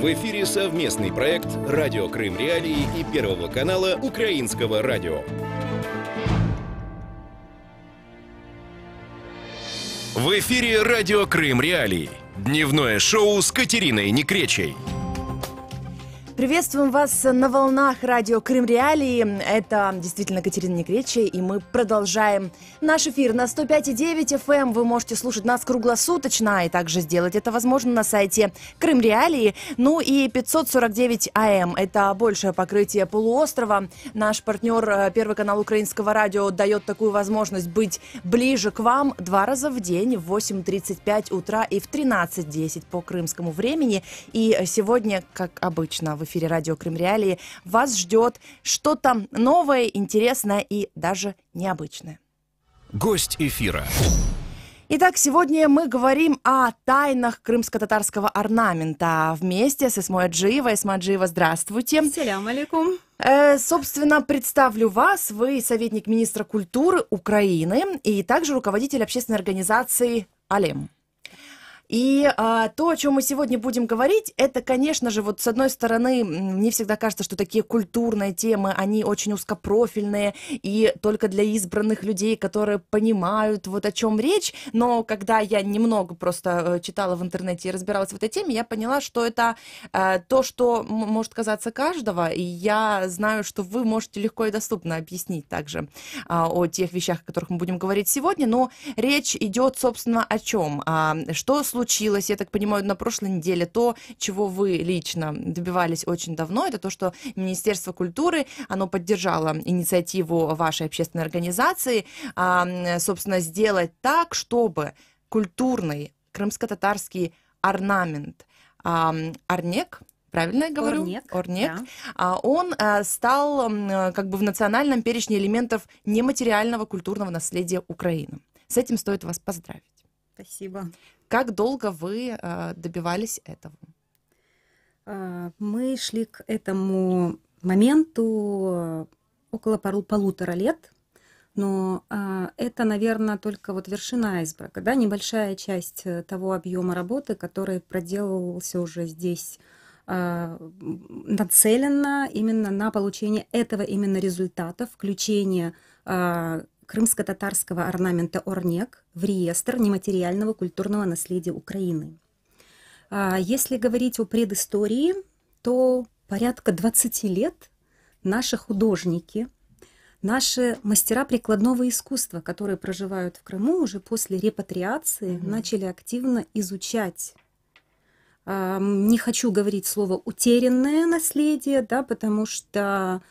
В эфире совместный проект «Радио Крым Реалии» и Первого канала Украинского радио. В эфире «Радио Крым Реалии». Дневное шоу с Катериной Некречей. Приветствуем вас на волнах радио Крым Реалии. Это действительно Катерина Некречей, и мы продолжаем наш эфир на 105,9 FM. Вы можете слушать нас круглосуточно, и также сделать это возможно на сайте Крым Реалии. Ну и 549 АМ. Это большее покрытие полуострова. Наш партнер Первый канал Украинского радио дает такую возможность быть ближе к вам 2 раза в день в 8:35 утра и в 13:10 по крымскому времени. И сегодня, как обычно, в эфире радио Крым Реалии вас ждет что-то новое, интересное и даже необычное. Гость эфира. Итак, сегодня мы говорим о тайнах крымско-татарского орнамента вместе с Эсмой Аджиевой. Эсма Аджиева, здравствуйте. Салям алейкум. Собственно, представлю вас. Вы советник министра культуры Украины и также руководитель общественной организации «Алем». И то, о чем мы сегодня будем говорить, это, конечно же, вот с одной стороны, мне всегда кажется, что такие культурные темы, они очень узкопрофильные и только для избранных людей, которые понимают, вот о чем речь. Но когда я немного просто читала в интернете и разбиралась в этой теме, я поняла, что это то, что может казаться каждого. И я знаю, что вы можете легко и доступно объяснить также о тех вещах, о которых мы будем говорить сегодня. Но речь идет, собственно, о чем? Что случилось, я так понимаю, на прошлой неделе, то, чего вы лично добивались очень давно, это то, что Министерство культуры, оно поддержало инициативу вашей общественной организации, собственно, сделать так, чтобы культурный крымско-татарский орнамент орнек, правильно я говорю? Орнек. Да. Он стал как бы в национальном перечне элементов нематериального культурного наследия Украины. С этим стоит вас поздравить. Спасибо. Как долго вы добивались этого? Мы шли к этому моменту около полутора лет, но это, наверное, только вот вершина айсберга, да, небольшая часть того объема работы, который проделывался уже здесь нацеленно именно на получение этого именно результата, включение крымско-татарского орнамента орнек в реестр нематериального культурного наследия Украины. Если говорить о предыстории, то порядка 20 лет наши художники, наши мастера прикладного искусства, которые проживают в Крыму, уже после репатриации начали активно изучать. Не хочу говорить слово «утерянное наследие», да, потому что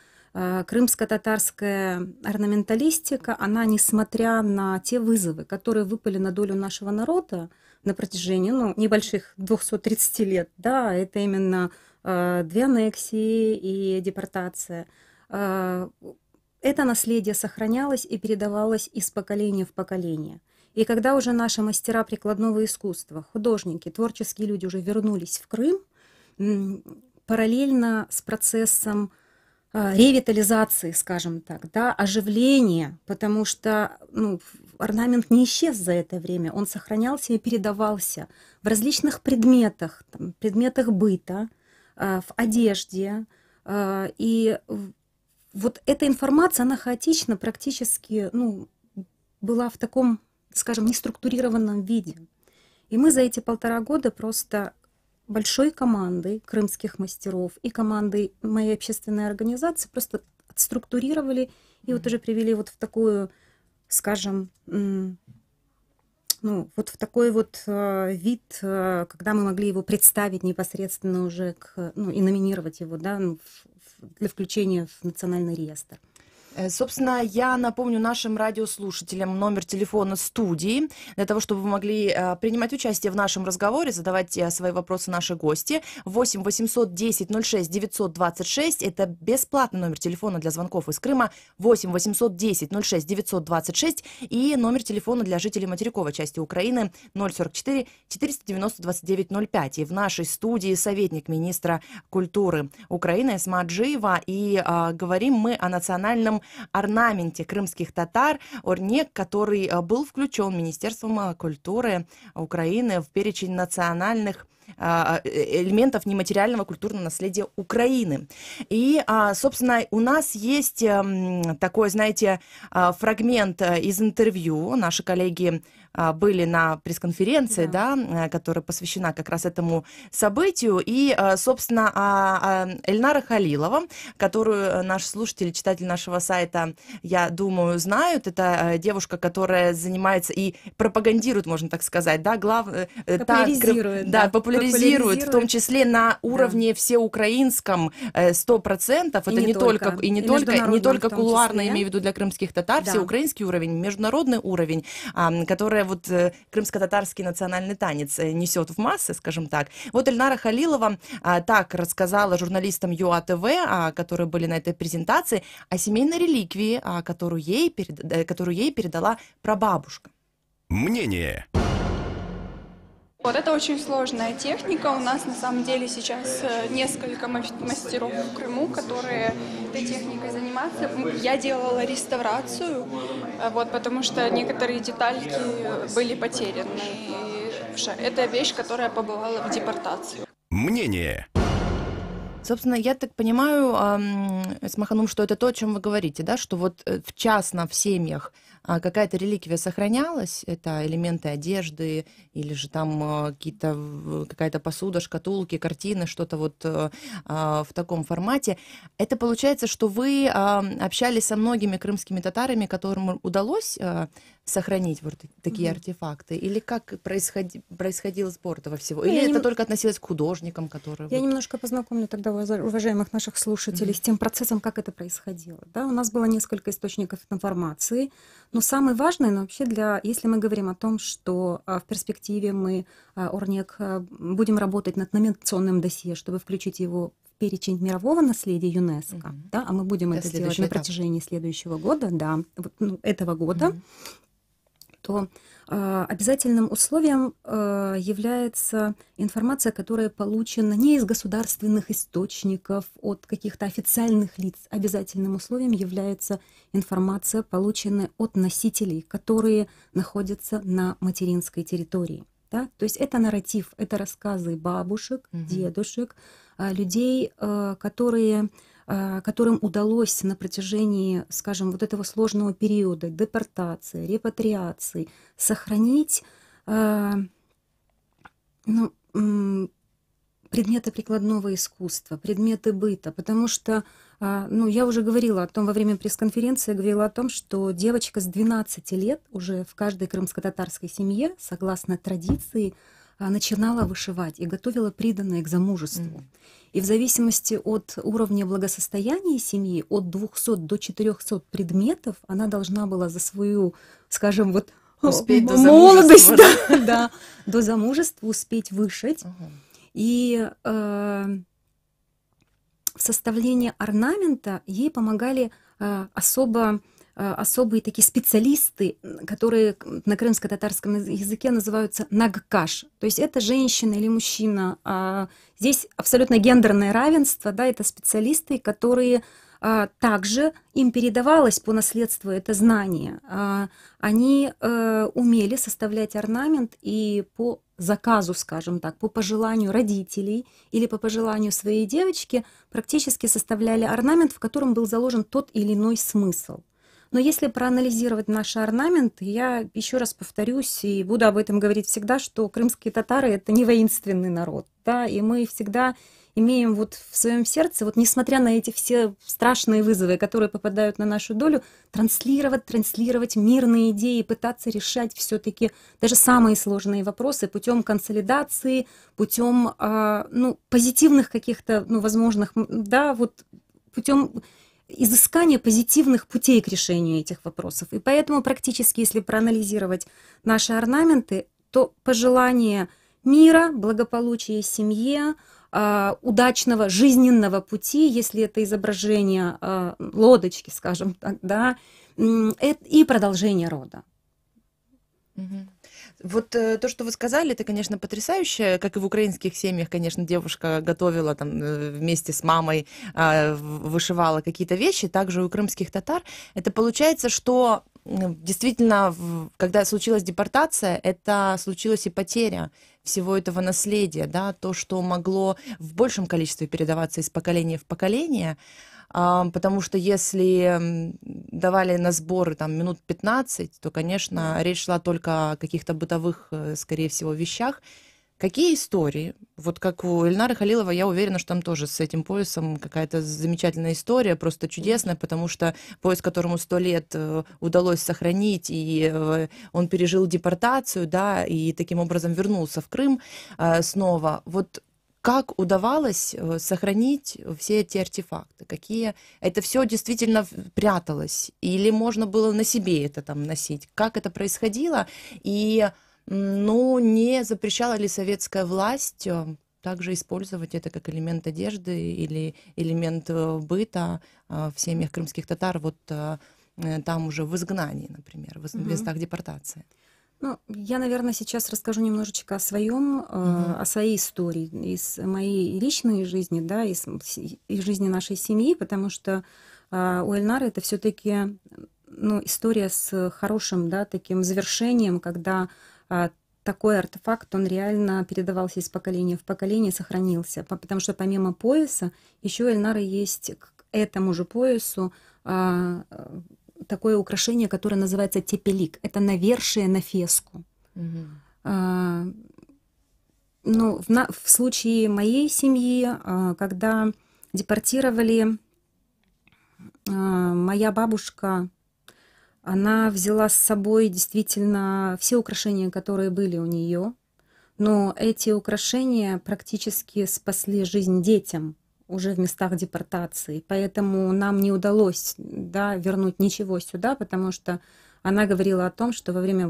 крымско-татарская орнаменталистика, она, несмотря на те вызовы, которые выпали на долю нашего народа на протяжении небольших 230 лет, да, это именно 2 аннексии и депортация, это наследие сохранялось и передавалось из поколения в поколение. И когда уже наши мастера прикладного искусства, художники, творческие люди уже вернулись в Крым, параллельно с процессом ревитализации, скажем так, да, оживления, потому что орнамент не исчез за это время, он сохранялся и передавался в различных предметах, предметах быта, в одежде. И вот эта информация, она хаотично практически была в таком, скажем, неструктурированном виде. И мы за эти 1,5 года просто большой командой крымских мастеров и командой моей общественной организации просто отструктурировали и вот уже привели вот в такую, скажем, вот в такой вот вид, когда мы могли его представить непосредственно уже и номинировать его, да, для включения в национальный реестр. Собственно, я напомню нашим радиослушателям номер телефона студии, для того, чтобы вы могли принимать участие в нашем разговоре, задавать свои вопросы наши гости. 8 810 06 926, это бесплатный номер телефона для звонков из Крыма, 8 810 06 926, и номер телефона для жителей материковой части Украины 044 490 29 05. И в нашей студии советник министра культуры Украины Эсма Аджиева, и говорим мы о национальном орнаменте крымских татар, орнек, который был включен Министерством культуры Украины в перечень национальных элементов нематериального культурного наследия Украины. И, собственно, у нас есть такой, знаете, фрагмент из интервью. Наши коллеги были на пресс-конференции, да, которая посвящена как раз этому событию. И, собственно, Эльнара Халилова, которую наши слушатели, читатели нашего сайта, я думаю, знают. Это девушка, которая занимается и пропагандирует, можно так сказать, да, популяризирует, в том числе на уровне всеукраинском 100%. Это не только кулуарно, я имею в виду для крымских татар, всеукраинский уровень, международный уровень, который вот крымско-татарский национальный танец несет в массы, скажем так. Вот Эльнара Халилова так рассказала журналистам ЮА ТВ, которые были на этой презентации, о семейной реликвии, которую ей передала прабабушка. Мнение. Вот это очень сложная техника. У нас на самом деле сейчас несколько мастеров в Крыму, которые этой техникой занимаются. Я делала реставрацию, вот, потому что некоторые детальки были потеряны. И это вещь, которая побывала в депортации. Мнение. Собственно, я так понимаю, Смаханум, что это то, о чем вы говорите, да, что вот в частно в семьях какая-то реликвия сохранялась, это элементы одежды или же там какая-то посуда, шкатулки, картины, что-то вот в таком формате. Это получается, что вы общались со многими крымскими татарами, которым удалось сохранить вот такие артефакты? Или как происходил сбор этого всего? Или это только относилось к художникам, которые... Я немножко познакомлю тогда уважаемых наших слушателей с тем процессом, как это происходило. Да, у нас было несколько источников информации, но самый важный, вообще если мы говорим о том, что в перспективе мы, Орнек, будем работать над номинационным досье, чтобы включить его в перечень мирового наследия ЮНЕСКО, да, а мы будем это делать на протяжении следующего года, этого года, то обязательным условием является информация, которая получена не из государственных источников, от каких-то официальных лиц. Обязательным условием является информация, полученная от носителей, которые находятся на материнской территории. Да? То есть это нарратив, это рассказы бабушек, дедушек, людей, которым удалось на протяжении, скажем, вот этого сложного периода депортации, репатриации сохранить предметы прикладного искусства, предметы быта, потому что, я уже говорила о том, во время пресс-конференции говорила о том, что девочка с 12 лет уже в каждой крымско-татарской семье, согласно традиции, начинала вышивать и готовила приданое к замужеству. И в зависимости от уровня благосостояния семьи, от 200 до 400 предметов, она должна была за свою, скажем, вот молодость, до замужества успеть вышить. И в составлении орнамента ей помогали особые такие специалисты, которые на крымско-татарском языке называются нагкаш. То есть это женщина или мужчина. Здесь абсолютно гендерное равенство, да, это специалисты, которые также им передавалось по наследству это знание. Они умели составлять орнамент и по заказу, скажем так, по пожеланию родителей или по пожеланию своей девочки практически составляли орнамент, в котором был заложен тот или иной смысл. Но если проанализировать наши орнаменты, я еще раз повторюсь и буду об этом говорить всегда, что крымские татары – это не воинственный народ, да, и мы всегда имеем вот в своем сердце, вот несмотря на эти все страшные вызовы, которые попадают на нашу долю, транслировать мирные идеи, пытаться решать все-таки даже самые сложные вопросы путем консолидации, путем позитивных каких-то возможных, да, вот путем изыскания позитивных путей к решению этих вопросов. И поэтому практически, если проанализировать наши орнаменты, то пожелание мира, благополучия семье, удачного жизненного пути, если это изображение лодочки, скажем так, да, и продолжение рода. Вот то, что вы сказали, это, конечно, потрясающе. Как и в украинских семьях, конечно, девушка готовила там вместе с мамой, вышивала какие-то вещи. Также у крымских татар это получается, что действительно, когда случилась депортация, это случилась и потеря всего этого наследия, да, то, что могло в большем количестве передаваться из поколения в поколение, потому что если давали на сборы там минут 15, то, конечно, речь шла только о каких-то бытовых, скорее всего, вещах. Какие истории? Вот как у Эльнары Халилова, я уверена, что там тоже с этим поясом какая-то замечательная история, просто чудесная, потому что пояс, которому 100 лет удалось сохранить, и он пережил депортацию, да, и таким образом вернулся в Крым снова. Вот как удавалось сохранить все эти артефакты? Какие? Это все действительно пряталось? Или можно было на себе это там носить? Как это происходило? И не запрещала ли советская власть также использовать это как элемент одежды или элемент быта в семьях крымских татар, вот там уже в изгнании, например, в местах депортации? Ну, я, наверное, сейчас расскажу немножечко о своем, о своей истории, из моей личной жизни, да, из жизни нашей семьи, потому что у Эльнары это все-таки история с хорошим, да, таким завершением, когда такой артефакт, он реально передавался из поколения в поколение, сохранился. Потому что помимо пояса, еще у Эльнары есть к этому же поясу такое украшение, которое называется тепелик. Это навершие на феску. В случае моей семьи, когда депортировали, моя бабушка, она взяла с собой действительно все украшения, которые были у нее, но эти украшения практически спасли жизнь детям уже в местах депортации, поэтому нам не удалось, да, вернуть ничего сюда, потому что она говорила о том, что во время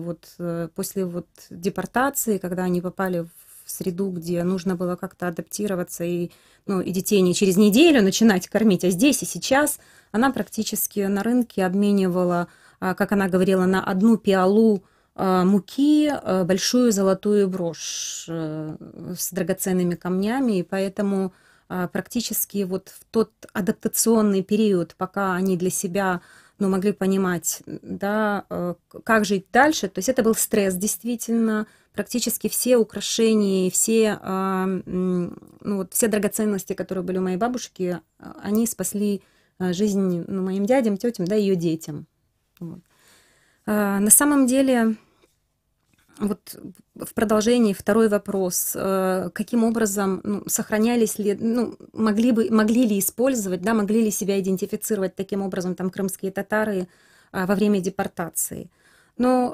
после депортации, когда они попали в среду, где нужно было как-то адаптироваться и детей не через неделю начинать кормить, а здесь и сейчас, она практически на рынке обменивала, как она говорила, на одну пиалу муки большую золотую брошь с драгоценными камнями, и поэтому практически вот в тот адаптационный период, пока они для себя могли понимать, да, как жить дальше, то есть это был стресс, действительно, практически все украшения, все драгоценности, которые были у моей бабушки, они спасли жизнь моим дядям, тетям, да, ее детям. Вот. На самом деле, вот в продолжении второй вопрос, каким образом сохранялись ли, могли ли использовать, да, могли ли себя идентифицировать таким образом там крымские татары во время депортации. Но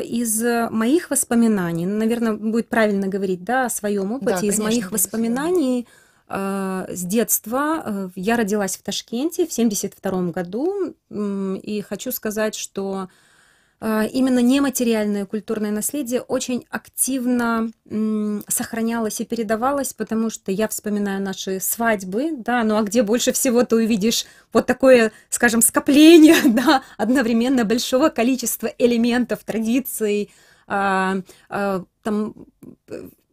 из моих воспоминаний, наверное, будет правильно говорить, да, о своем опыте, да, из моих воспоминаний с детства, я родилась в Ташкенте в 1972 году, и хочу сказать, что именно нематериальное культурное наследие очень активно сохранялось и передавалось, потому что я вспоминаю наши свадьбы, да, а где больше всего ты увидишь вот такое, скажем, скопление, да, одновременно большого количества элементов, традиций, там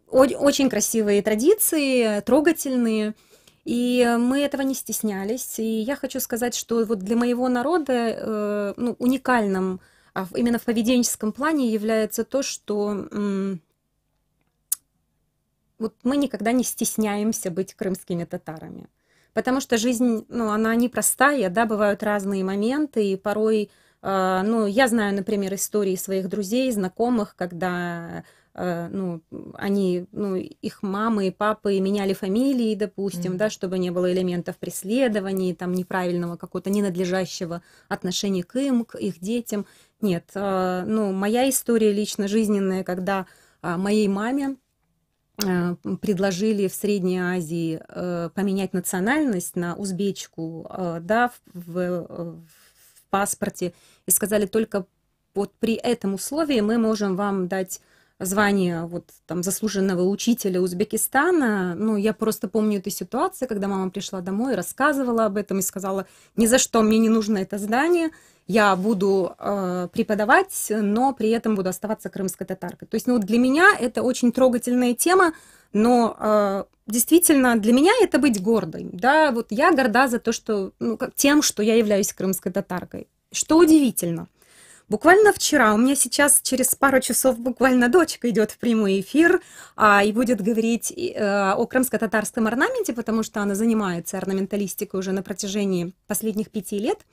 очень красивые традиции, трогательные, и мы этого не стеснялись. И я хочу сказать, что вот для моего народа уникальным именно в поведенческом плане является то, что вот мы никогда не стесняемся быть крымскими татарами. Потому что жизнь, она непростая, да, бывают разные моменты, и порой, я знаю, например, истории своих друзей, знакомых, когда они, их мамы и папы меняли фамилии, допустим, да, чтобы не было элементов преследований, там, неправильного какого-то ненадлежащего отношения к им, к их детям. Нет, моя история лично жизненная, когда моей маме предложили в Средней Азии поменять национальность на узбечку, да, в паспорте, и сказали, только вот при этом условии мы можем вам дать звание заслуженного учителя Узбекистана. Я просто помню эту ситуацию, когда мама пришла домой, рассказывала об этом и сказала, ни за что мне не нужно это звание, я буду преподавать, но при этом буду оставаться крымской татаркой. То есть для меня это очень трогательная тема, но действительно для меня это быть гордой. Да? Вот я горда за то, что, тем, что я являюсь крымской татаркой. Что удивительно. Буквально вчера, у меня сейчас через пару часов буквально дочка идет в прямой эфир и будет говорить о крымско-татарском орнаменте, потому что она занимается орнаменталистикой уже на протяжении последних 5 лет.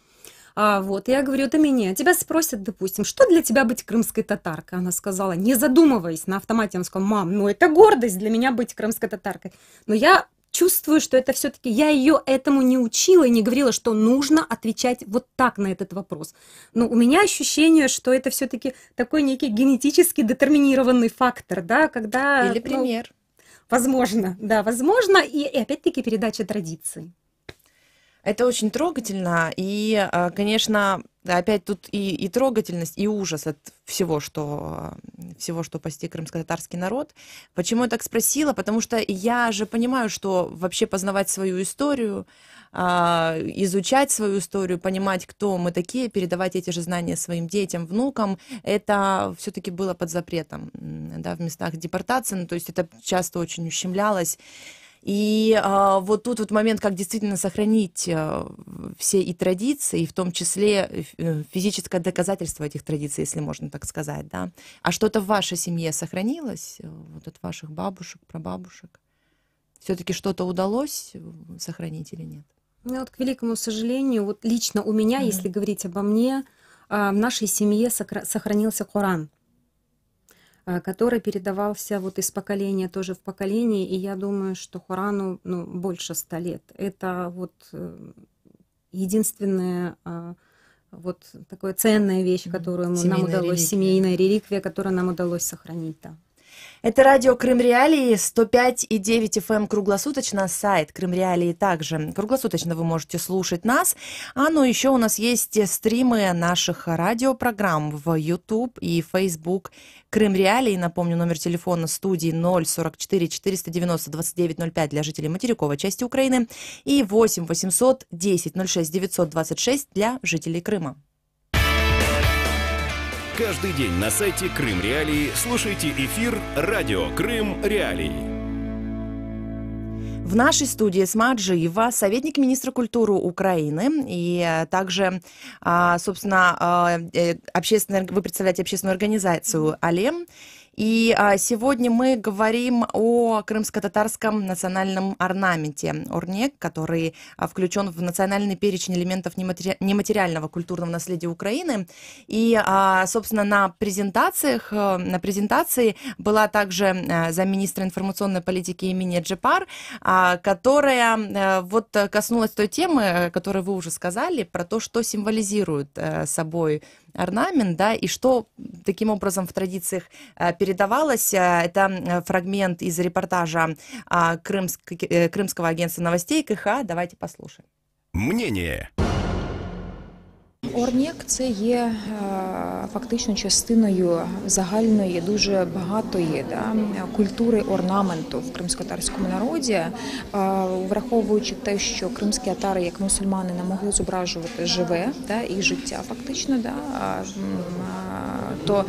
Вот, и я говорю, это меня. Тебя спросят, допустим, что для тебя быть крымской татаркой? Она сказала, не задумываясь, на автомате, она сказала, мам, ну это гордость для меня быть крымской татаркой. Но я чувствую, что это все-таки я ее этому не учила и не говорила, что нужно отвечать вот так на этот вопрос. Но у меня ощущение, что это все-таки такой некий генетически детерминированный фактор, да, когда... Или пример. Возможно, да, возможно, и опять-таки передача традиций. Это очень трогательно, и, конечно, опять тут и трогательность, и ужас от всего, что постиг крымско-татарский народ. Почему я так спросила? Потому что я же понимаю, что вообще познавать свою историю, изучать свою историю, понимать, кто мы такие, передавать эти же знания своим детям, внукам, это все-таки было под запретом, да, в местах депортации, ну, то есть это часто очень ущемлялось. И вот тут вот момент, как действительно сохранить все и традиции, в том числе физическое доказательство этих традиций, если можно так сказать, да. А что-то в вашей семье сохранилось, вот от ваших бабушек, прабабушек? Все-таки что-то удалось сохранить или нет? Ну, вот, к великому сожалению, вот лично у меня, если говорить обо мне, в нашей семье сохранился Коран, который передавался вот из поколения тоже в поколение, и я думаю, что Корану больше 100 лет. Это вот единственная вот такая ценная вещь, которую нам удалось, семейная реликвия, которую нам удалось сохранить. Да. Это радио Крым Реалии, 105,9 FM круглосуточно, сайт Крым Реалии также. Круглосуточно вы можете слушать нас. Но еще у нас есть стримы наших радиопрограмм в YouTube и Facebook Крым Реалии. Напомню, номер телефона студии 044 490 2905 для жителей материковой части Украины и 8 800 10 06 926 для жителей Крыма. Каждый день на сайте Крым Реалии слушайте эфир радио Крым Реалии. В нашей студии Эсма Аджиева, советник министра культуры Украины, и также, собственно, вы представляете общественную организацию «Алем». И сегодня мы говорим о крымско-татарском национальном орнаменте Орнек, который включен в национальный перечень элементов нематериального культурного наследия Украины. И, собственно, на презентации была также замминистра информационной политики имени Джепар, которая вот коснулась той темы, которую вы уже сказали, про то, что символизирует собой орнамент, да, и что таким образом в традициях передавалось. Это фрагмент из репортажа Крымского агентства новостей КХ. Давайте послушаем. Мнение. Орнєк – це є фактично частиною загальної, дуже багатої культури орнаменту в кримськотатарському народі, враховуючи те, що кримські татари, як мусульмани, не могли зображувати живе і життя фактично, то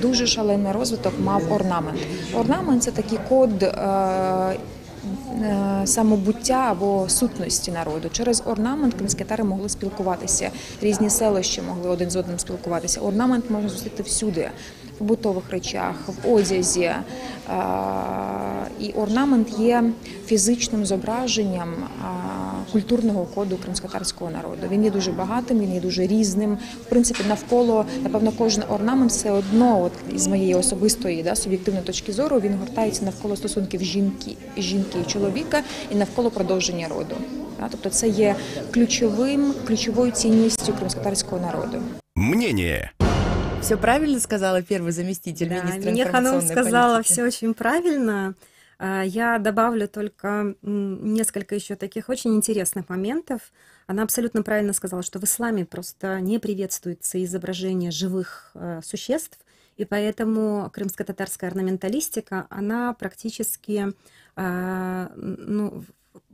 дуже шалений розвиток мав орнамент. Орнамент – це такий код самобуття або сутності народу. Через орнамент кримські татари могли спілкуватися, різні селища могли один з одним спілкуватися. Орнамент можна зустріти всюди, в побутових речах, в одязі. І орнамент є фізичним зображенням культурного коду кримськотатарського народу. Він є дуже багатим, він є дуже різним. В принципі, навколо, напевно, кожен орнамент все одно, от, з моєї особистої суб'єктивної точки зору, він гортається навколо стосунків жінки і чоловіка і навколо продовження роду. Тобто це є ключовою цінністю кримськотатарського народу. Мнение. Все правильно сказала первый заместитель министра информационной политики? Ханум сказала все очень правильно. Я добавлю только несколько еще таких очень интересных моментов. Она абсолютно правильно сказала, что в исламе просто не приветствуется изображение живых существ, и поэтому крымско-татарская орнаменталистика, она практически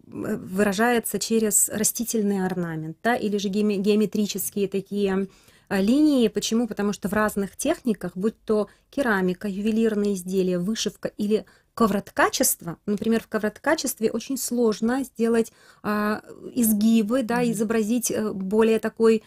выражается через растительный орнамент, или же геометрические такие линии. Почему? Потому что в разных техниках, будь то керамика, ювелирные изделия, вышивка или ковроткачество, например, в ковроткачестве очень сложно сделать изгибы, изобразить более такой,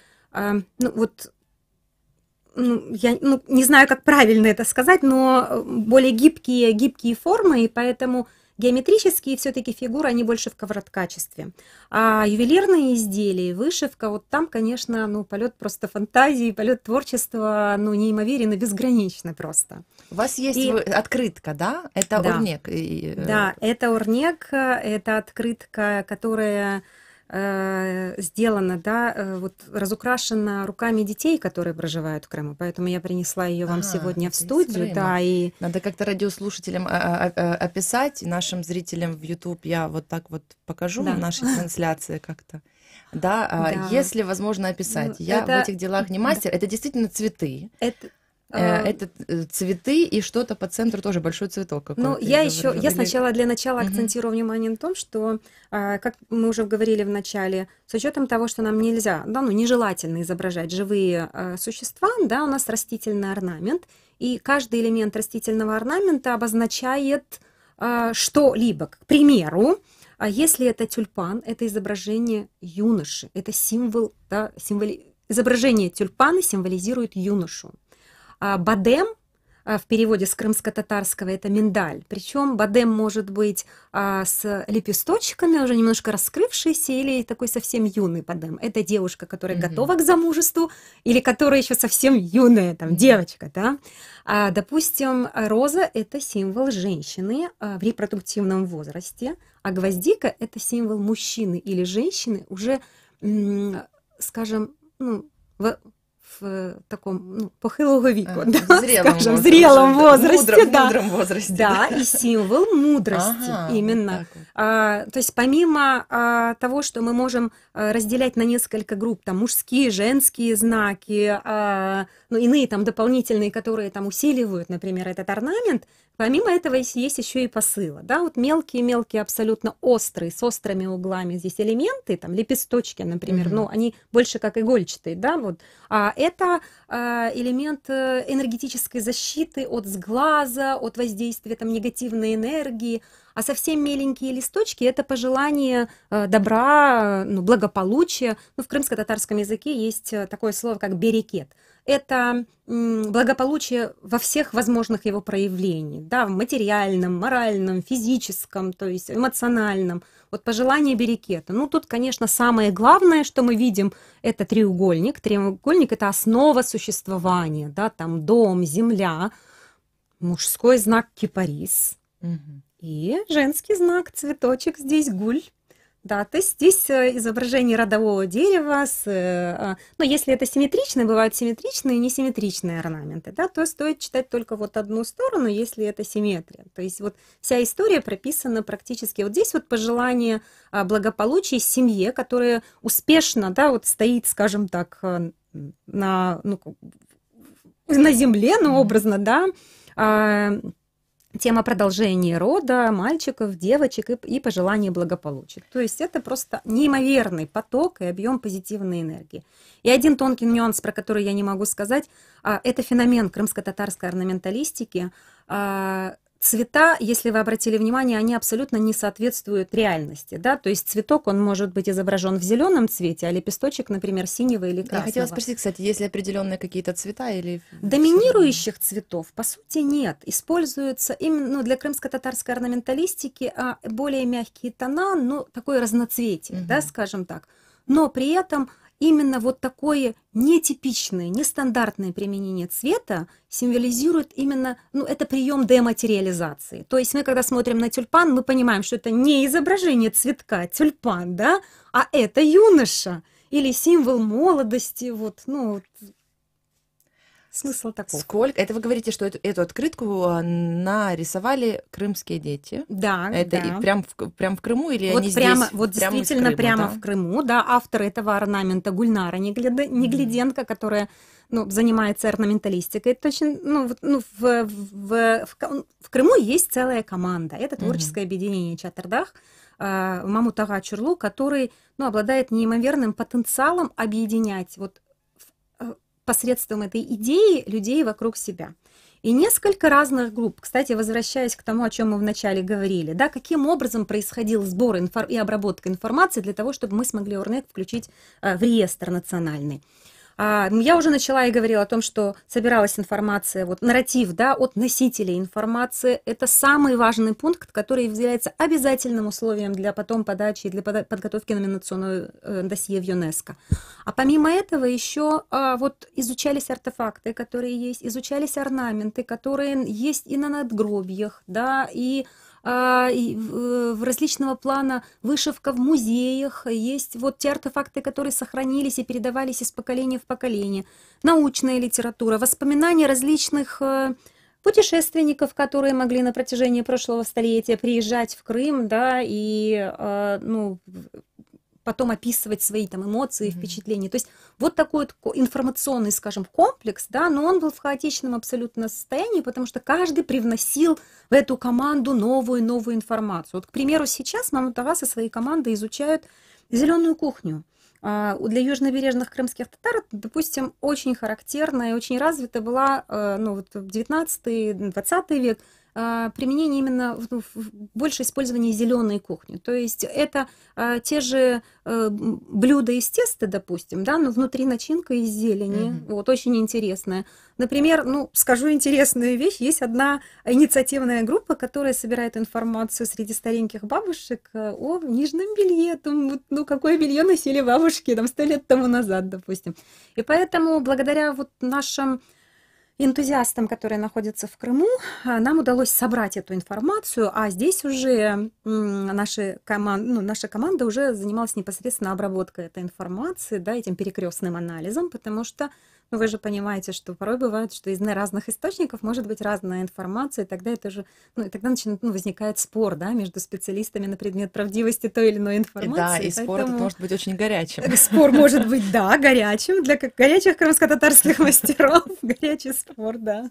я не знаю, как правильно это сказать, но более гибкие формы, и поэтому геометрические все-таки фигуры, они больше в ковроткачестве. А ювелирные изделия, вышивка, вот там, конечно, полет просто фантазии, полет творчества, неимоверен и безграничный просто. У вас есть открытка, да? Это да. Орнек. Да, это Орнек, это открытка, которая сделана, да, вот разукрашена руками детей, которые проживают в Крыму, поэтому я принесла ее вам сегодня в студию, да, и надо как-то радиослушателям описать, нашим зрителям в YouTube я вот так вот покажу в нашей трансляции как-то, да. Если возможно описать, я в этих делах не мастер, это действительно цветы. Это цветы и что-то по центру тоже большой цветок какой-то. Я сначала для начала акцентирую внимание на том, что, как мы уже говорили в начале, с учетом того, что нам нельзя, нежелательно изображать живые существа, да, у нас растительный орнамент, и каждый элемент растительного орнамента обозначает что-либо. К примеру, если это тюльпан, это изображение юноши, это символ, да, изображение тюльпана символизирует юношу. Бадем в переводе с крымско-татарского это миндаль. Причем бадем может быть с лепесточками, уже немножко раскрывшийся, или такой совсем юный бадем. Это девушка, которая готова к замужеству, или которая еще совсем юная, там, девочка. Да? Допустим, роза – это символ женщины в репродуктивном возрасте, а гвоздика – это символ мужчины или женщины уже, скажем, в таком похилого віку, в зрелом возрасте, мудром возрасте. Да, и символ мудрости именно. То есть помимо того, что мы можем разделять на несколько групп, там мужские, женские знаки, иные там дополнительные, которые там усиливают, например, этот орнамент, помимо этого есть еще и посылы, да, вот мелкие абсолютно острые, с острыми углами здесь элементы, там лепесточки, например, они больше как игольчатые, да, вот, это элемент энергетической защиты от сглаза, от воздействия там негативной энергии, а совсем меленькие листочки – это пожелание добра, благополучия. В крымско-татарском языке есть такое слово, как берекет. Это благополучие во всех возможных его проявлениях, да, в материальном, моральном, физическом, то есть эмоциональном. Вот пожелание берекета. Тут, конечно, самое главное, что мы видим, это треугольник. Треугольник – это основа существования, да, там дом, земля, мужской знак кипарис. И женский знак, цветочек, здесь гуль. Да, то есть здесь изображение родового дерева, если это симметричные, бывают симметричные и несимметричные орнаменты, да, то стоит читать только вот одну сторону, если это симметрия. То есть вот вся история прописана практически. Вот здесь вот пожелание благополучия семье, которая успешно, да, вот стоит, скажем так, на земле, образно, да, тема продолжения рода, мальчиков, девочек и пожелания благополучия. То есть это просто неимоверный поток и объем позитивной энергии. И один тонкий нюанс, про который я не могу сказать, это феномен крымско-татарской орнаменталистики. Цвета, если вы обратили внимание, они абсолютно не соответствуют реальности, да, то есть цветок, он может быть изображен в зеленом цвете, а лепесточек, например, синего или красного. Я хотела спросить, кстати, есть ли определенные какие-то цвета или... Доминирующих цветов, по сути, нет. Используются именно для крымско-татарской орнаменталистики более мягкие тона, такое разноцветие, да, скажем так. Но при этом именно вот такое нетипичное, нестандартное применение цвета символизирует именно, это прием дематериализации. То есть мы, когда смотрим на тюльпан, мы понимаем, что это не изображение цветка, тюльпан, да, а это юноша или символ молодости, смысл такой. Сколько? Это вы говорите, что эту открытку нарисовали крымские дети? Да. Это да. Прям в Крыму или вот они прямо, здесь? Вот действительно прямо в Крыму, да. Автор этого орнамента Гульнара Неглиденко, которая занимается орнаменталистикой. Это очень, в Крыму есть целая команда. Это творческое объединение Чатырдах, Мамутага Чурлу, который обладает неимоверным потенциалом объединять посредством этой идеи людей вокруг себя. И несколько разных групп. Кстати, возвращаясь к тому, о чем мы вначале говорили, да, каким образом происходил сбор и обработка информации для того, чтобы мы смогли Орнек включить в реестр национальный. Я уже начала и говорила о том, что собиралась информация, вот нарратив, да, от носителей информации. Это самый важный пункт, который является обязательным условием для потом подачи, для подготовки номинационного досье в ЮНЕСКО. А помимо этого еще вот изучались артефакты, которые есть, изучались орнаменты, которые есть и на надгробиях, да, и в различного плана вышивка в музеях, есть вот те артефакты, которые сохранились и передавались из поколения в поколение, научная литература, воспоминания различных путешественников, которые могли на протяжении прошлого столетия приезжать в Крым, да, и ну, потом описывать свои там эмоции, впечатления. То есть вот такой вот информационный, скажем, комплекс, да, но он был в хаотичном абсолютно состоянии, потому что каждый привносил в эту команду новую информацию. Вот, к примеру, сейчас Мамут Ага со своей командой изучают зеленую кухню. Для южнобережных крымских татар, допустим, очень характерна и очень развита была, ну, вот в 19-20 век, применение именно больше использования зеленой кухни. То есть это те же блюда из теста, допустим, да, но внутри начинка из зелени, вот, очень интересная. Например, ну, скажу интересную вещь, есть одна инициативная группа, которая собирает информацию среди стареньких бабушек о нижнем белье, там, ну, какое белье носили бабушки там 100 лет тому назад, допустим. И поэтому благодаря вот нашим энтузиастам, которые находятся в Крыму, нам удалось собрать эту информацию, а здесь уже наша команда уже занималась непосредственно обработкой этой информации, да, этим перекрестным анализом, потому что, ну, вы же понимаете, что порой бывает, что из разных источников может быть разная информация, и тогда это же, ну, и тогда возникает спор, да, между специалистами на предмет правдивости той или иной информации. Да, и спор этот может быть очень горячим. Спор может быть, да, горячим, для горячих крымско-татарских мастеров, горячий спор, да.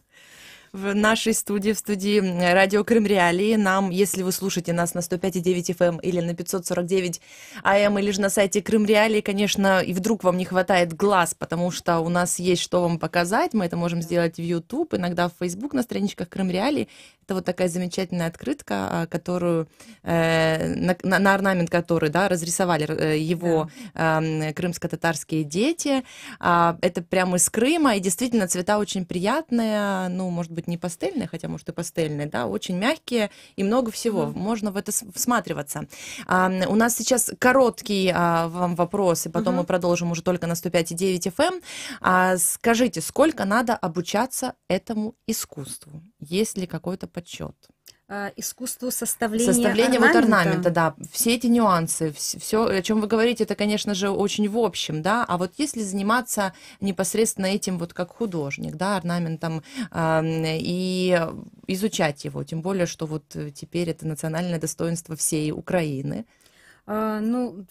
В нашей студии, в студии Радио Крым Реалии, нам, если вы слушаете нас на 105,9 FM или на 549 AM, или же на сайте Крым Реалии, конечно, и вдруг вам не хватает глаз, потому что у нас есть что вам показать, мы это можем сделать в YouTube, иногда в Facebook на страничках Крым Реалии. Это вот такая замечательная открытка, которую, на орнамент который, да, разрисовали его крымско-татарские дети. Это прямо из Крыма, и действительно цвета очень приятные, ну, может быть, не пастельные, хотя, может, и пастельные, да, очень мягкие, и много всего. Можно в это всматриваться. У нас сейчас короткий вам вопрос, и потом мы продолжим уже только на 105,9 FM. Скажите, сколько надо обучаться этому искусству? Есть ли какой-то подсчет? Искусству составления орнамента. Вот орнамента, да. Все эти нюансы, все, о чем вы говорите, это, конечно же, очень в общем, да. А вот если заниматься непосредственно этим вот как художник, да, орнаментом, и изучать его, тем более, что вот теперь это национальное достоинство всей Украины. Ну,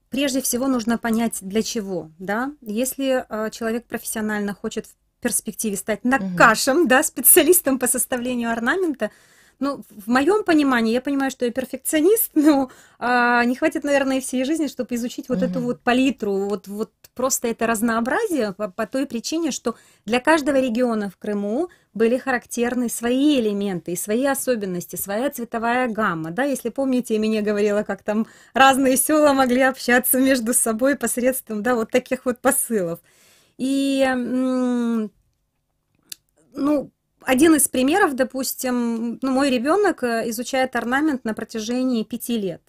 прежде всего нужно понять, для чего, да. Если человек профессионально хочет в перспективе стать накашем, да, специалистом по составлению орнамента. Ну, в моем понимании, я понимаю, что я перфекционист, но не хватит, наверное, и всей жизни, чтобы изучить вот эту вот палитру, вот просто это разнообразие по той причине, что для каждого региона в Крыму были характерны свои элементы, свои особенности, своя цветовая гамма, да, если помните, я мне говорила, как там разные села могли общаться между собой посредством, да, вот таких вот посылов. И, ну, один из примеров, допустим, ну, мой ребенок изучает орнамент на протяжении 5 лет.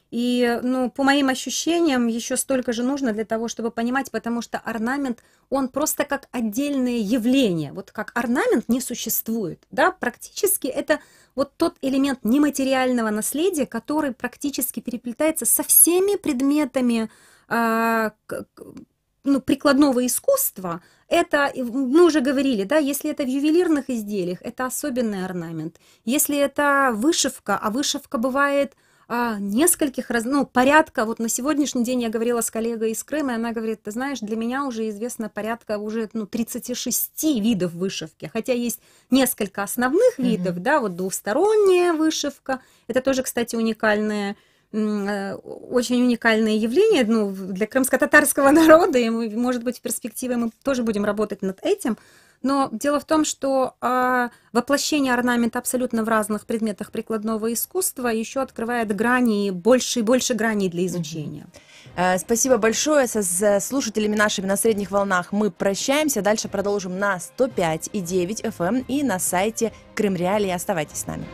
И, ну, по моим ощущениям, еще столько же нужно для того, чтобы понимать, потому что орнамент, он просто как отдельное явление. Вот как орнамент не существует, да, практически это вот тот элемент нематериального наследия, который практически переплетается со всеми предметами, ну, прикладного искусства. Это, мы уже говорили, да, если это в ювелирных изделиях, это особенный орнамент. Если это вышивка, а вышивка бывает нескольких порядка. Вот на сегодняшний день я говорила с коллегой из Крыма, и она говорит, ты знаешь, для меня уже известно порядка уже 36 видов вышивки, хотя есть несколько основных видов, да, вот двусторонняя вышивка, это тоже, кстати, уникальное, очень уникальное явление, ну, для крымско-татарского народа, и, может быть, в перспективе мы тоже будем работать над этим. Но дело в том, что воплощение орнамента абсолютно в разных предметах прикладного искусства еще открывает грани, больше и больше граней для изучения. Спасибо большое. С слушателями нашими на средних волнах мы прощаемся. Дальше продолжим на 105,9 FM и на сайте Крым Реалии. Оставайтесь с нами.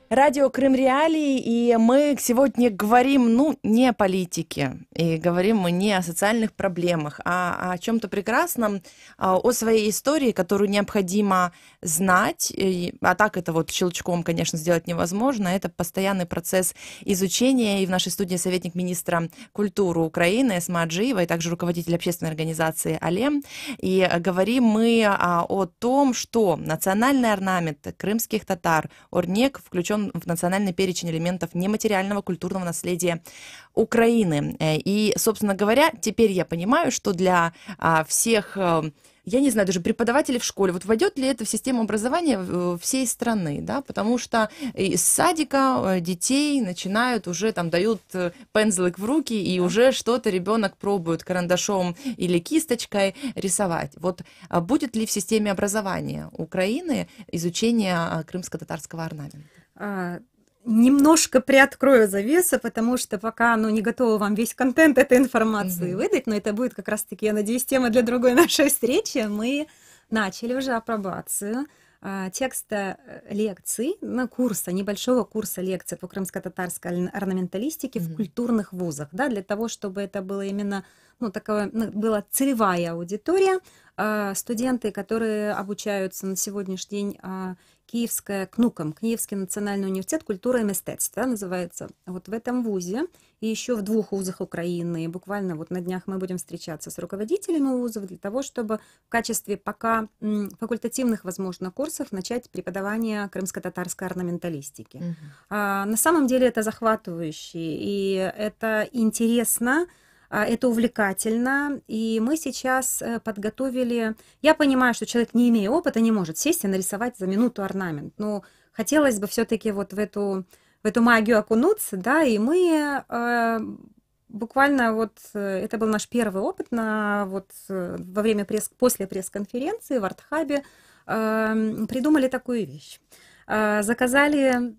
Радио Крым Реалии, и мы сегодня говорим, не о политике, и говорим мы не о социальных проблемах, а о чем-то прекрасном, о своей истории, которую необходимо знать, а так это вот щелчком, конечно, сделать невозможно, это постоянный процесс изучения, и в нашей студии советник министра культуры Украины Эсма Аджиева, и также руководитель общественной организации «Алем», и говорим мы о том, что национальный орнамент крымских татар, орнек, включен в национальный перечень элементов нематериального культурного наследия Украины. И, собственно говоря, теперь я понимаю, что для всех, я не знаю, даже преподавателей в школе, вот войдет ли это в систему образования всей страны, да, потому что из садика детей начинают уже, там, дают пензлик в руки, и уже что-то ребенок пробует карандашом или кисточкой рисовать. Вот будет ли в системе образования Украины изучение крымско-татарского орнамента? Немножко приоткрою завесу, потому что пока не готова вам весь контент этой информации выдать, но это будет как раз-таки, я надеюсь, тема для другой нашей встречи. Мы начали уже апробацию текста лекций, курса, небольшого курса лекций по крымско-татарской орнаменталистике в культурных вузах, да, для того, чтобы это было именно, была целевая аудитория, студенты, которые обучаются на сегодняшний день КНУКом, Киевский национальный университет культуры и мистецтва, называется, вот в этом вузе, и еще в 2 вузах Украины. И буквально вот на днях мы будем встречаться с руководителями вузов для того, чтобы в качестве пока факультативных, возможно, курсов начать преподавание крымско-татарской орнаменталистики. На самом деле это захватывающе, и это интересно, это увлекательно, и мы сейчас подготовили... Я понимаю, что человек, не имея опыта, не может сесть и нарисовать за минуту орнамент, но хотелось бы все-таки вот в эту магию окунуться, да, и мы буквально вот... Это был наш первый опыт после пресс-конференции в Артхабе, придумали такую вещь. Заказали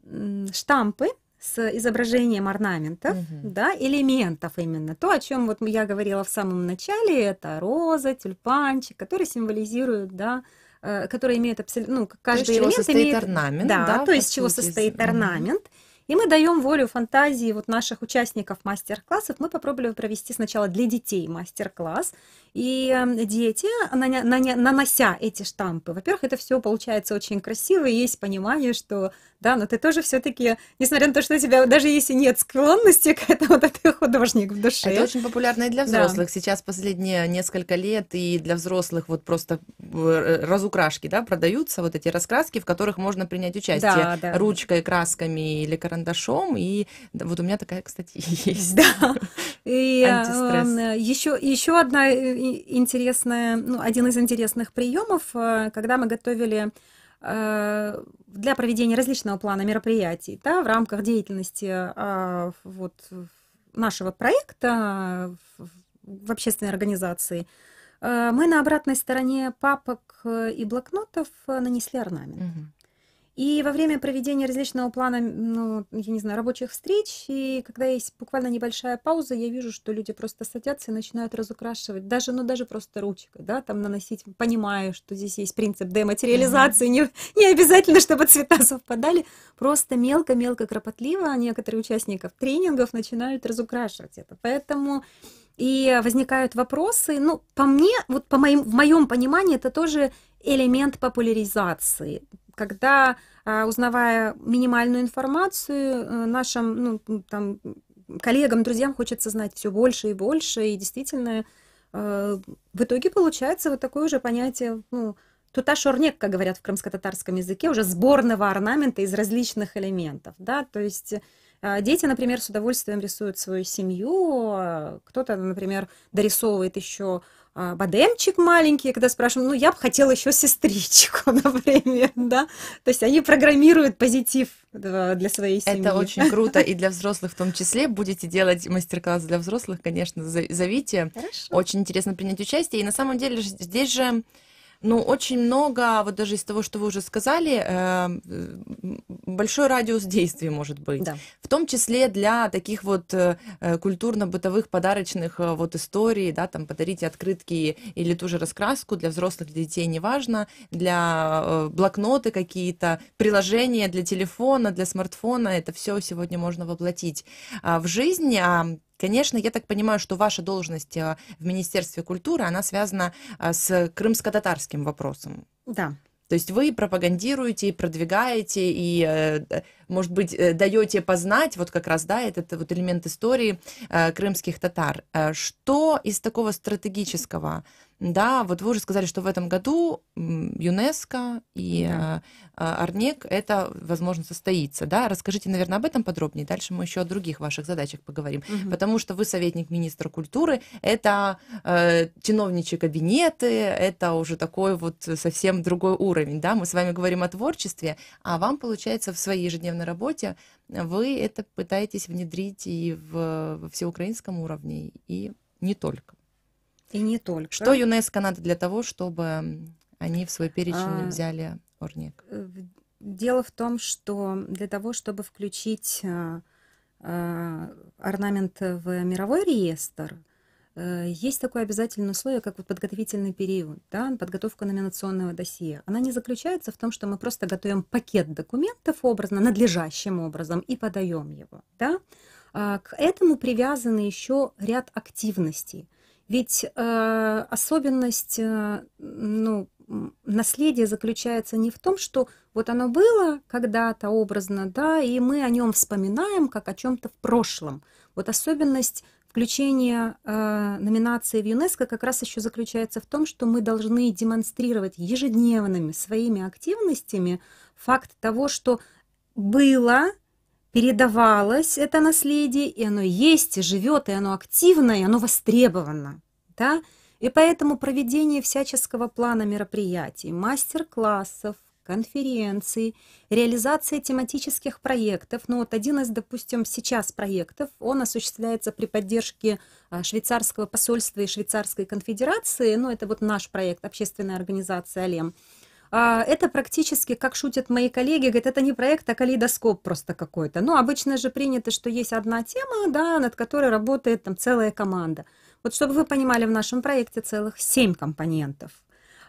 штампы с изображением орнаментов, да, элементов именно. То, о чем вот я говорила в самом начале, это роза, тюльпанчик, который символизирует, да, который имеет абсолютно, каждый элемент состоит орнамент, да, то есть из чего состоит орнамент. И мы даем волю фантазии вот наших участников мастер-классов. Мы попробовали провести сначала для детей мастер-класс. И дети, нанося эти штампы, во-первых, это все получается очень красиво, и есть понимание, что, да, но ты тоже все-таки, несмотря на то, что у тебя даже если нет склонности к этому, то ты художник в душе. Это очень популярно и для взрослых. Да. Сейчас последние несколько лет и для взрослых вот просто разукрашки, да, продаются, вот эти раскраски, в которых можно принять участие ручкой, красками или карандашом. И вот у меня такая, кстати, есть. Да. И еще одна интересная, один из интересных приемов, когда мы готовили для проведения различного плана мероприятий, да, в рамках деятельности вот нашего проекта в общественной организации, мы на обратной стороне папок и блокнотов нанесли орнамент. И во время проведения различного плана, я не знаю, рабочих встреч, и когда есть буквально небольшая пауза, я вижу, что люди просто садятся и начинают разукрашивать, даже просто ручкой, да, там наносить, понимая, что здесь есть принцип дематериализации, не обязательно, чтобы цвета совпадали, просто мелко-мелко, кропотливо некоторые участников тренингов начинают разукрашивать это. Поэтому и возникают вопросы, по мне, вот в моем понимании, это тоже элемент популяризации, когда, узнавая минимальную информацию, нашим коллегам, друзьям хочется знать все больше и больше, и действительно в итоге получается вот такое уже понятие, туташ-орнек, как говорят в крымско-татарском языке, уже сборного орнамента из различных элементов, да, то есть дети, например, с удовольствием рисуют свою семью, кто-то, например, дорисовывает еще бадемчик маленький, когда спрашиваем, я бы хотела еще сестричку, например, да, то есть они программируют позитив для своей семьи. Это очень круто, и для взрослых в том числе. Будете делать мастер-класс для взрослых, конечно, зовите. Хорошо. Очень интересно принять участие, и на самом деле здесь же Ну, очень много, вот даже из того, что вы уже сказали, большой радиус действий может быть. Да. В том числе для таких вот культурно-бытовых подарочных вот историй, да, там подарите открытки или ту же раскраску для взрослых, для детей, неважно, для блокноты какие-то, приложения для телефона, для смартфона, это все сегодня можно воплотить в жизнь. Конечно, я так понимаю, что ваша должность в Министерстве культуры, она связана с крымско-татарским вопросом. Да. То есть вы пропагандируете и продвигаете, и, может быть, даете познать вот как раз, да, этот вот элемент истории крымских татар. Что из такого стратегического, да, вот вы уже сказали, что в этом году ЮНЕСКО и Орнек это, возможно, состоится, да? Расскажите, наверное, об этом подробнее. Дальше мы еще о других ваших задачах поговорим. Потому что вы советник министра культуры, это чиновничьи кабинеты, это уже такой вот совсем другой уровень, да? Мы с вами говорим о творчестве, а вам, получается, в своей ежедневной работе вы это пытаетесь внедрить и в всеукраинском уровне, и не только. И не только. Что ЮНЕСКО надо для того, чтобы они в свой перечень взяли Орнек? Дело в том, что для того, чтобы включить орнамент в мировой реестр, есть такое обязательное условие, как вот подготовительный период, да, подготовка номинационного досье. Она не заключается в том, что мы просто готовим пакет документов образно, надлежащим образом и подаем его. Да? К этому привязаны еще ряд активностей. Ведь особенность наследия заключается не в том, что вот оно было когда-то образно, да, и мы о нем вспоминаем как о чем-то в прошлом. Вот особенность включения номинации в ЮНЕСКО как раз еще заключается в том, что мы должны демонстрировать ежедневными своими активностями факт того, что было, передавалось это наследие, и оно есть, и живет, и оно активно, и оно востребовано. Да? И поэтому проведение всяческого плана мероприятий, мастер-классов, конференций, реализация тематических проектов. Ну вот один из, допустим, сейчас проектов, он осуществляется при поддержке швейцарского посольства и Швейцарской конфедерации. Ну это вот наш проект, общественная организация «Алем». Это практически, как шутят мои коллеги, говорят, это не проект, а калейдоскоп просто какой-то. Ну, обычно же принято, что есть одна тема, да, над которой работает там целая команда. Вот чтобы вы понимали, в нашем проекте целых 7 компонентов.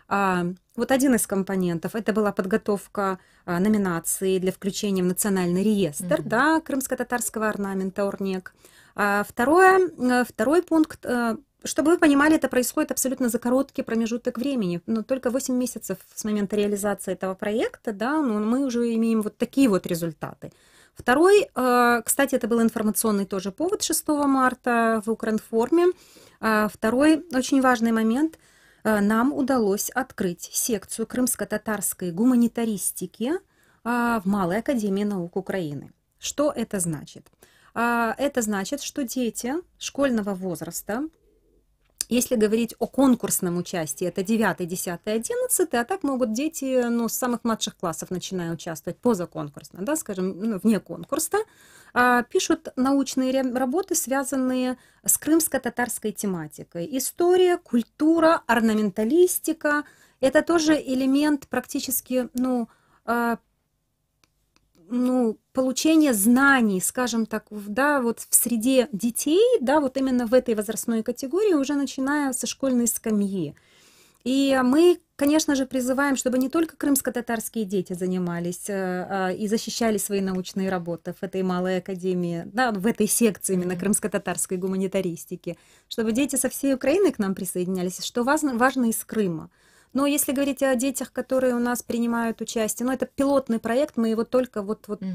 Вот один из компонентов – это была подготовка номинации для включения в национальный реестр, да, крымско-татарского орнамента Орнек. Второй пункт – чтобы вы понимали, это происходит абсолютно за короткий промежуток времени, но только 8 месяцев с момента реализации этого проекта, да, мы уже имеем вот такие вот результаты. Второй, кстати, это был информационный тоже повод 6 марта в Укринформе. Второй очень важный момент. Нам удалось открыть секцию крымско-татарской гуманитаристики в Малой академии наук Украины. Что это значит? Это значит, что дети школьного возраста, если говорить о конкурсном участии, это 9, 10, 11, а так могут дети с самых младших классов начинают участвовать позаконкурсно, да, скажем, вне конкурса, пишут научные работы, связанные с крымско-татарской тематикой. История, культура, орнаменталистика – это тоже элемент практически, получение знаний, скажем так, да, вот в среде детей, да, вот именно в этой возрастной категории, уже начиная со школьной скамьи. И мы, конечно же, призываем, чтобы не только крымско-татарские дети занимались и защищали свои научные работы в этой малой академии, да, в этой секции именно крымско-татарской гуманитаристики, чтобы дети со всей Украины к нам присоединялись, что важно из Крыма. Но если говорить о детях, которые у нас принимают участие, это пилотный проект, мы его только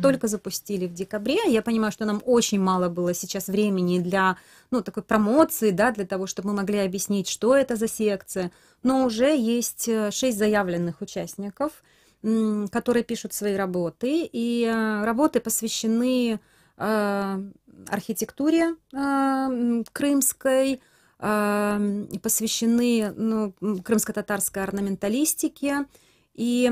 только запустили в декабре. Я понимаю, что нам очень мало было сейчас времени для такой промоции, да, для того, чтобы мы могли объяснить, что это за секция. Но уже есть 6 заявленных участников, которые пишут свои работы, и работы посвящены архитектуре крымской, посвящены крымско-татарской орнаменталистике и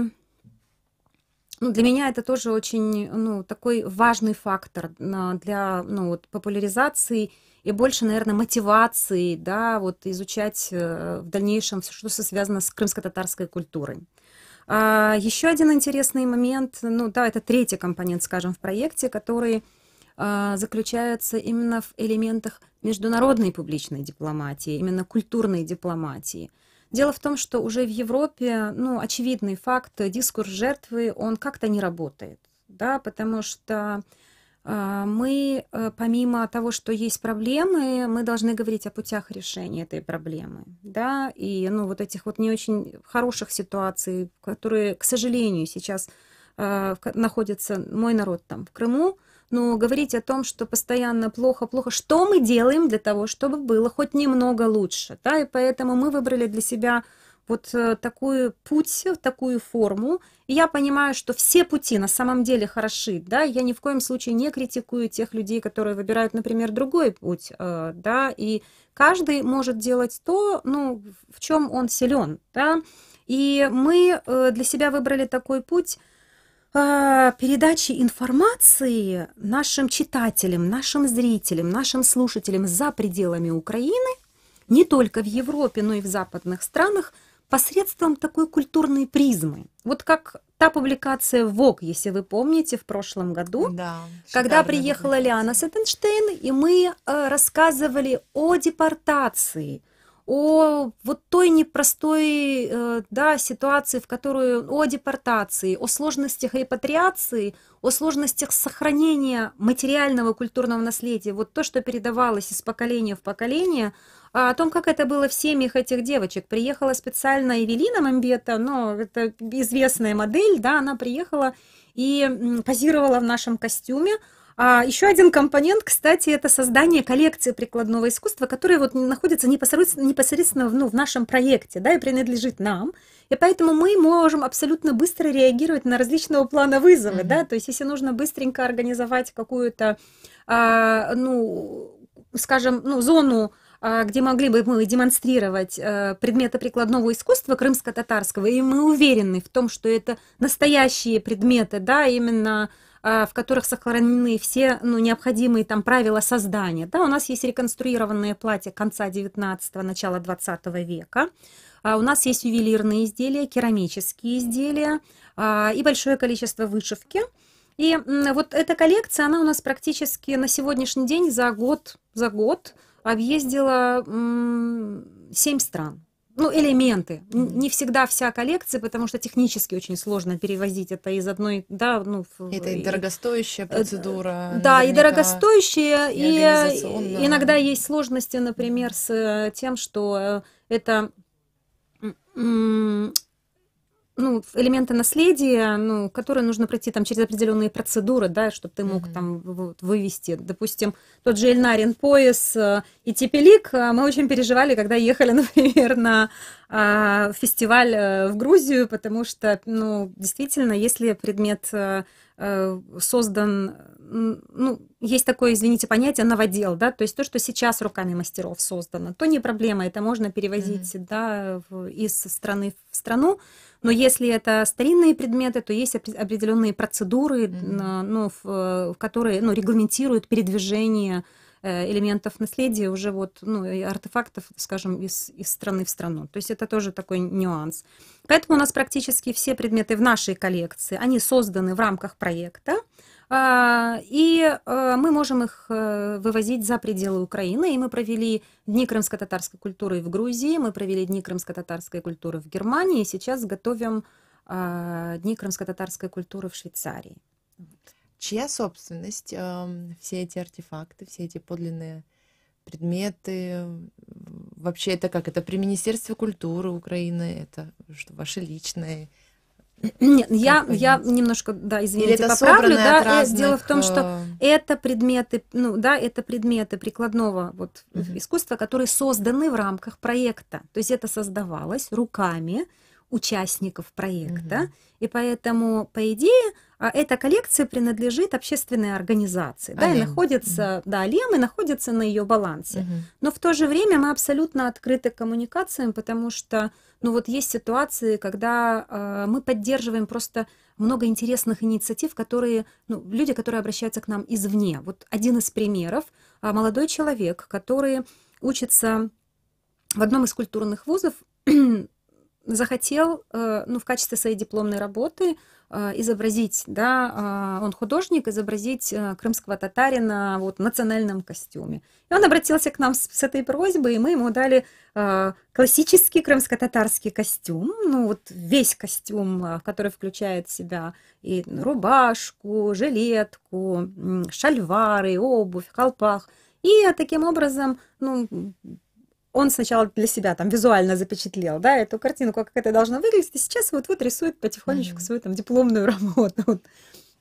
Ну, для меня это тоже очень, ну, такой важный фактор для, ну, вот, популяризации и больше, наверное, мотивации, да, вот изучать в дальнейшем все, что связано с крымско-татарской культурой. Еще один интересный момент, ну да, это третий компонент, скажем, в проекте, который заключается именно в элементах международной публичной дипломатии, именно культурной дипломатии. Дело в том, что уже в Европе, ну, очевидный факт, дискурс жертвы, он как-то не работает, да, потому что мы, помимо того, что есть проблемы, мы должны говорить о путях решения этой проблемы, да, и, ну, вот этих вот не очень хороших ситуаций, которые, к сожалению, сейчас находится мой народ там в Крыму, но говорить о том, что постоянно плохо, что мы делаем для того, чтобы было хоть немного лучше, да, и поэтому мы выбрали для себя вот такой путь, такую форму, и я понимаю, что все пути на самом деле хороши, да, я ни в коем случае не критикую тех людей, которые выбирают, например, другой путь, да, и каждый может делать то, ну, в чем он силен, да, и мы для себя выбрали такой путь передачи информации нашим читателям, нашим зрителям, нашим слушателям за пределами Украины, не только в Европе, но и в западных странах, посредством такой культурной призмы. Вот как та публикация в Vogue, если вы помните, в прошлом году, Да, когда приехала Лиана Сеттенштейн, и мы рассказывали о депортации, о вот той непростой, да, ситуации, в которую, о депортации, о сложностях репатриации, о сложностях сохранения материального культурного наследия, вот то, что передавалось из поколения в поколение, о том, как это было в семьях этих девочек. Приехала специально Эвелина Мамбета, но это известная модель, да, она приехала и позировала в нашем костюме. Еще один компонент, кстати, это создание коллекции прикладного искусства, которая вот находится непосредственно в нашем проекте, да, и принадлежит нам. И поэтому мы можем абсолютно быстро реагировать на различного плана вызовы, да, то есть если нужно быстренько организовать какую-то, ну, скажем, ну, зону, где могли бы мы демонстрировать предметы прикладного искусства крымско-татарского, и мы уверены в том, что это настоящие предметы, да, именно в которых сохранены все, ну, необходимые там правила создания. Да, у нас есть реконструированные платья конца 19-го, начала 20 века. У нас есть ювелирные изделия, керамические изделия и большое количество вышивки. И вот эта коллекция, она у нас практически на сегодняшний день за год объездила 7 стран. Ну, элементы. Не всегда вся коллекция, потому что технически очень сложно перевозить это из одной, да, ну... Это и дорогостоящая процедура. Да, и дорогостоящая, и организационно. иногда есть сложности, например, с тем, что это... ну, элементы наследия, ну, которые нужно пройти там через определенные процедуры, да, чтобы ты мог там вот, вывести, допустим, тот же Эльнарин пояс и Тепелик. Мы очень переживали, когда ехали, например, на фестиваль в Грузию, потому что, ну, действительно, если предмет создан, ну, есть такое, извините, понятие новодел, да, то есть то, что сейчас руками мастеров создано, то не проблема, это можно перевозить, да, из страны в страну, но если это старинные предметы, то есть определенные процедуры, ну, которые, ну, регламентируют передвижение элементов наследия уже вот, ну, артефактов, скажем, из страны в страну. То есть это тоже такой нюанс. Поэтому у нас практически все предметы в нашей коллекции, они созданы в рамках проекта, и мы можем их вывозить за пределы Украины. И мы провели Дни крымско-татарской культуры в Грузии, мы провели Дни крымско-татарской культуры в Германии, и сейчас готовим Дни крымско-татарской культуры в Швейцарии. Чья собственность все эти артефакты, все эти подлинные предметы? Вообще это как? Это при Министерстве культуры Украины? Это что, ваши личные? Нет, я немножко, да, извините, поправлю, да, дело в том, что это предметы, ну, да, это предметы прикладного вот искусства, которые созданы в рамках проекта, то есть это создавалось руками участников проекта, и поэтому, по идее, эта коллекция принадлежит общественной организации, да, и находится, да, Алем, и находится на ее балансе. Но в то же время мы абсолютно открыты к коммуникациям, потому что, ну, вот есть ситуации, когда мы поддерживаем просто много интересных инициатив, которые, ну, люди, которые обращаются к нам извне. Вот один из примеров. Молодой человек, который учится в одном из культурных вузов, захотел, ну, в качестве своей дипломной работы изобразить, да, он художник, изобразить крымского татарина вот, в национальном костюме. И он обратился к нам с этой просьбой, и мы ему дали классический крымско-татарский костюм, ну вот весь костюм, который включает в себя и рубашку, жилетку, шальвары, обувь, колпак. И таким образом, ну, он сначала для себя там визуально запечатлел, да, эту картинку, как это должно выглядеть, и сейчас вот рисует потихонечку свою там дипломную работу. Вот.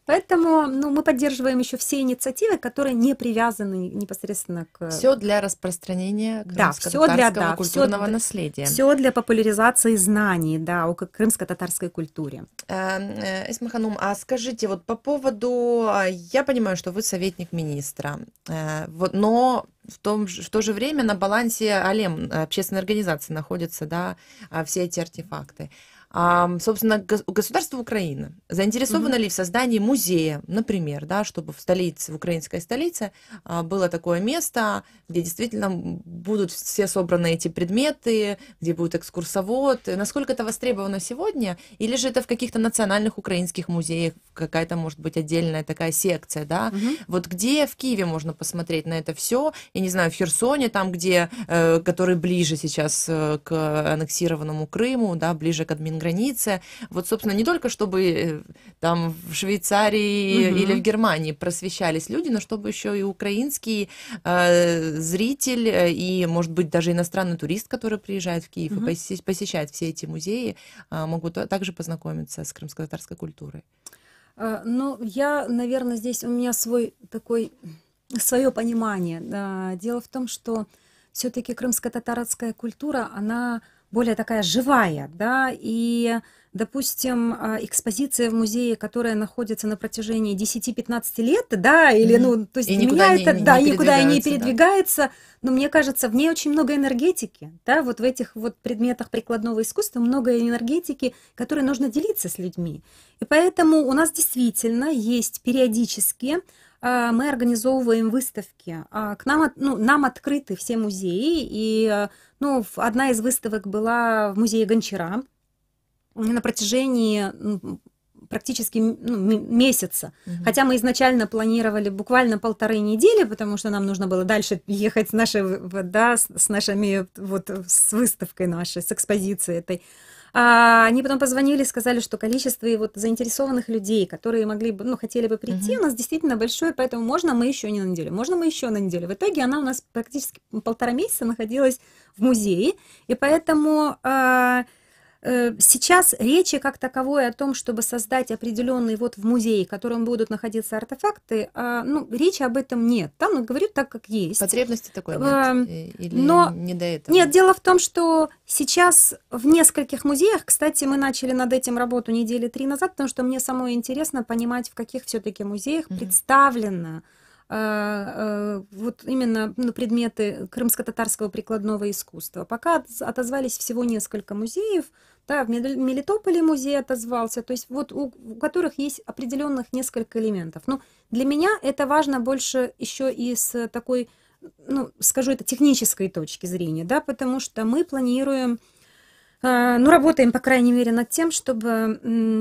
Поэтому, ну, мы поддерживаем еще все инициативы, которые не привязаны непосредственно к... Все для распространения крымско-татарского культурного наследия. Все для популяризации знаний, да, о крымско-татарской культуре. Эсма Ханум, а скажите, вот по поводу... Я понимаю, что вы советник министра, вот, но в то же время на балансе АЛЕМ, общественной организации, находятся, да, все эти артефакты. Собственно, государство Украины заинтересовано ли в создании музея, например, да, чтобы в столице, в украинской столице было такое место, где действительно будут все собраны эти предметы, где будет экскурсовод? Насколько это востребовано сегодня? Или же это в каких-то национальных украинских музеях, какая-то, может быть, отдельная такая секция, да? Вот где в Киеве можно посмотреть на это все? Я не знаю, в Херсоне, там, где, который ближе сейчас к аннексированному Крыму, да, ближе к админгранице. Вот, собственно, не только чтобы там в Швейцарии или в Германии просвещались люди, но чтобы еще и украинский зритель и, может быть, даже иностранный турист, который приезжает в Киев и посещает все эти музеи, могут также познакомиться с крымско-татарской культурой. Ну, я, наверное, здесь у меня свое понимание. Дело в том, что все-таки крымско-татарская культура, она более такая живая, да, и, допустим, экспозиция в музее, которая находится на протяжении 10-15 лет, да, или, ну, то есть и для никуда меня это, да, никуда не передвигается, да. Но мне кажется, в ней очень много энергетики, да, вот в этих вот предметах прикладного искусства много энергетики, которой нужно делиться с людьми, и поэтому у нас действительно есть периодически мы организовываем выставки. К нам, ну, нам открыты все музеи, и, ну, одна из выставок была в музее Гончара на протяжении практически, ну, месяца. Хотя мы изначально планировали буквально 1,5 недели, потому что нам нужно было дальше ехать с нашими, вот, с выставкой нашей, с экспозицией этой. Они потом позвонили, сказали, что количество вот заинтересованных людей, которые могли бы, ну, хотели бы прийти, у нас действительно большое, поэтому можно мы еще не на неделю, можно мы еще на неделю. В итоге она у нас практически 1,5 месяца находилась в музее, и поэтому сейчас речи как таковой о том, чтобы создать определенный вот в музее, в котором будут находиться артефакты, ну, речи об этом нет. Там, ну, говорю так, как есть. Потребности такой нет? Или но не до этого? Нет, дело в том, что сейчас в нескольких музеях, кстати, мы начали над этим работу 3 недели назад, потому что мне самой интересно понимать, в каких все-таки музеях представлено вот именно, ну, предметы крымско-татарского прикладного искусства. Пока отозвались всего несколько музеев, да, в Мелитополе музей отозвался, то есть вот у которых есть определенных несколько элементов. Но для меня это важно больше еще и с такой, ну, скажу это, технической точки зрения, да, потому что мы планируем, ну, работаем, по крайней мере, над тем, чтобы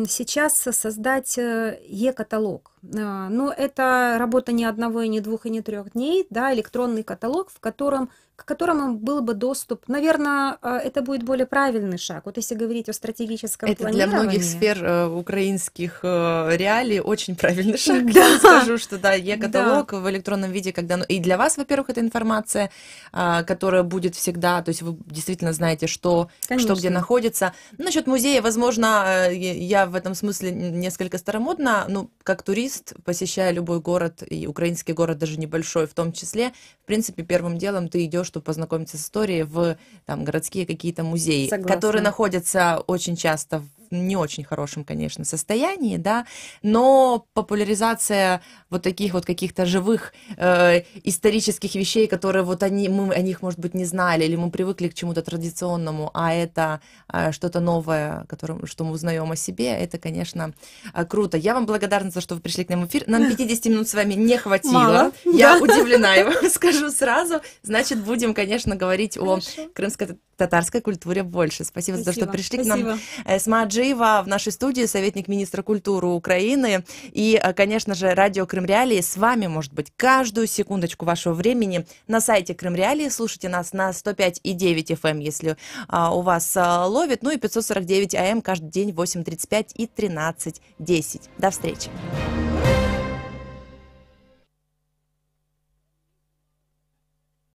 сейчас создать e-каталог. Но это работа не 1, не 2, и не 3 дней, да, электронный каталог, к которому был бы доступ. Наверное, это будет более правильный шаг. Вот если говорить о стратегическом планировании. Это для многих сфер украинских реалий очень правильный шаг. Да. Скажу, что да, e-каталог в электронном виде, когда... И для вас, во-первых, это информация, которая будет всегда, то есть вы действительно знаете, что где находится. Насчет музея, возможно, я в этом смысле несколько старомодна, ну, как турист, посещая любой город, и украинский город даже небольшой в том числе, в принципе, первым делом ты идешь, чтобы познакомиться с историей, в там городские какие-то музеи, которые находятся очень часто не очень хорошем, конечно, состоянии, да, но популяризация вот таких вот каких-то живых исторических вещей, которые вот мы о них, может быть, не знали, или мы привыкли к чему-то традиционному, а это что-то новое, что мы узнаем о себе, это, конечно, круто. Я вам благодарна за что вы пришли к нам в эфир. Нам 50 минут с вами не хватило. Мало. Я удивлена, я вам скажу сразу. Значит, будем, конечно, говорить о крымско-татарской культуре больше. Спасибо за то, что пришли к нам. Эсма Аджиева в нашей студии, советник министра культуры Украины. И, конечно же, радио Крым Реалии с вами, может быть, каждую секундочку вашего времени на сайте Крым Реалии. Слушайте нас на 105,9 FM, если у вас ловит. Ну и 549 АМ каждый день в 8:35 и 13:10. До встречи.